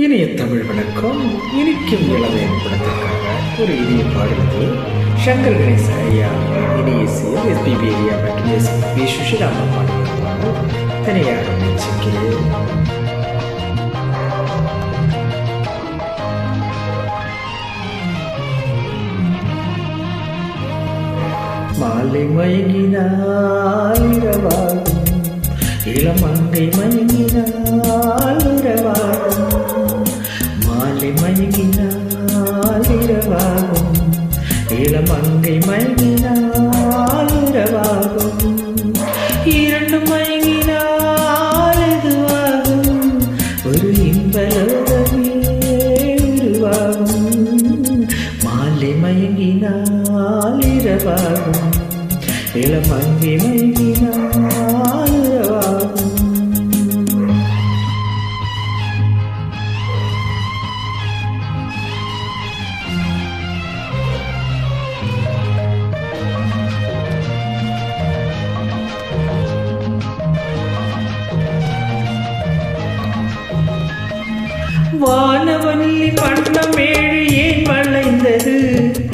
இனிய தமிழ் வணக்கம். இனிக்கும் இளமையின் படத்திற்காக ஒரு இனிய பாடுவது சங்கர் கணேச ஐயா இனிய எஸ்பிபி ஐயா மற்றும் எஸ்பி சுஷிலாமா பாடுவதற்காக தனியாக முயற்சிக்கிறேன். மாலை மயங்கினால் இரவாகும், இளமங்கை மயங்கினால் உறவாகும். மாலை மயங்கினால் இரவாகும், இளமங்கை மயங்கினால் உறவாகும். இரண்டு மயங்கினால் எதுவாகும், ஒரு இன்பலோகமே உருவாகும். மாலை மயங்கினால் இரவாகும், இளமங்கை மயங்கினால் உறவாகும். வானவல்லி வண்ணமேழு ஏன் வளைந்தது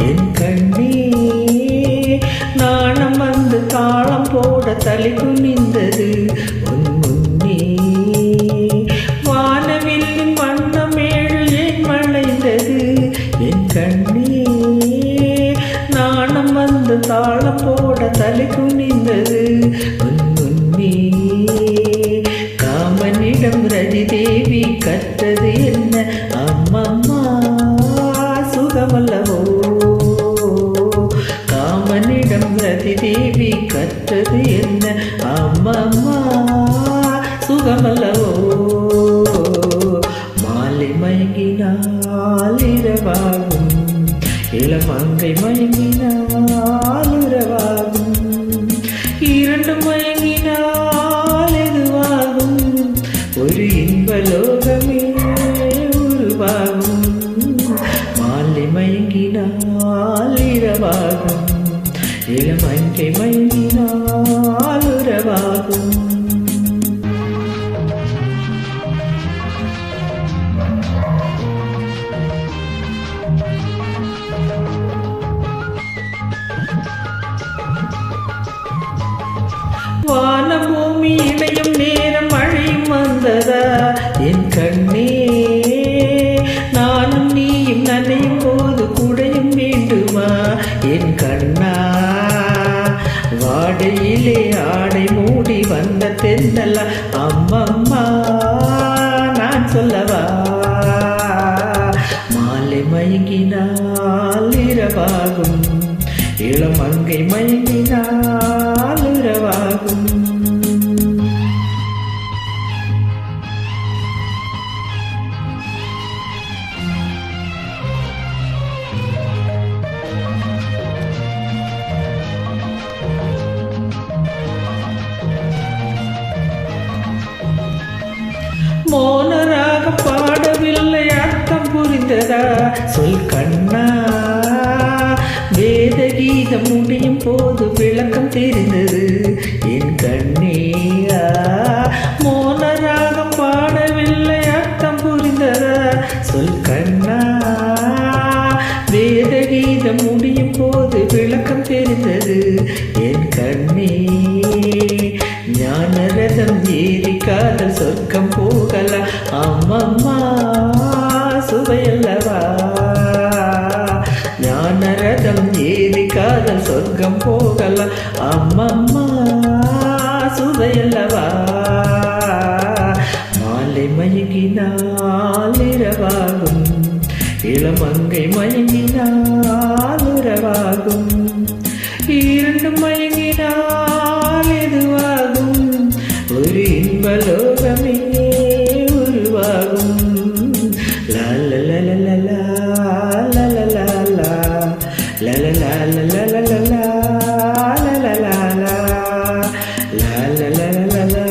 என் கண்ணே, நாணம் வந்து தாளம் போட தலை குனிந்தது உன் முன்னே. வானவில்லின் வண்ணமேழு ஏன் வளைந்தது என் கண்ணே, நாணம் வந்து தாளம் போட தலை குனிந்தது உன் முன்னே. காமனிடம் ரதி தேவி கற்றது என்ன அம்மம்மா சுகமல்லவோ. காமனிடம் ரதி தேவி கற்றது என்ன அம்மம்மா சுகமல்லவோ. மாலை மயங்கினால் இரவாகும், இளமங்கை மயங்கினால் உறவாகும். இரண்டு மயங்கினால் எதுவாகும், ஒரு இன்பலோகமே உருவாகும். மாலை மயங்கினால் இரவாகும், இளமங்கை மயங்கினால் உறவாகும். வான பூமி இணையும் நேரம் மழையும் வந்ததா என் கண்ணே, நானும் நீயும் நனையும் போது குடையும் வேண்டுமா என் கண்ணா. வாடையிலே ஆடை மூடி வந்த தென்னல்ல அம்மம்மா நான் சொல்லவா. மாலை மயங்கினால் இரவாகும், இளமங்கை மயங்கினால் உறவாகும். மோனராக பாடவில்லை அர்த்தம் புரிந்ததா சொல் கண்ணா. வேத கீதம் முடியும் போது விளக்கம் தெரிந்தது என் கண்ணேயா. மோனராகம் பாடவில்லை அர்த்தம் புரிந்ததா சொல் கண்ணா. வேத கீதம் முடியும் போது விளக்கம் தெரிந்தது என் கண்ணே. ஞான ரதம் ஏறி காதல் சொர்க்கம் போகல அம்மம்மா சுவையல்லவா. ஞான ரதம் ஏறி காதல் சொர்க்கம் போகல அம்மம்மா சுவையல்லவா. மாலை மயங்கினால் இரவாகும், இளமங்கை மயங்கினால் உறவாகும். இரண்டு மயங்கினால் எதுவாகும், ஒரு இன்பலோகமே உருவாகும். லலலலலலா லலலலலா லலலலலலா லலலலலா லலலலலா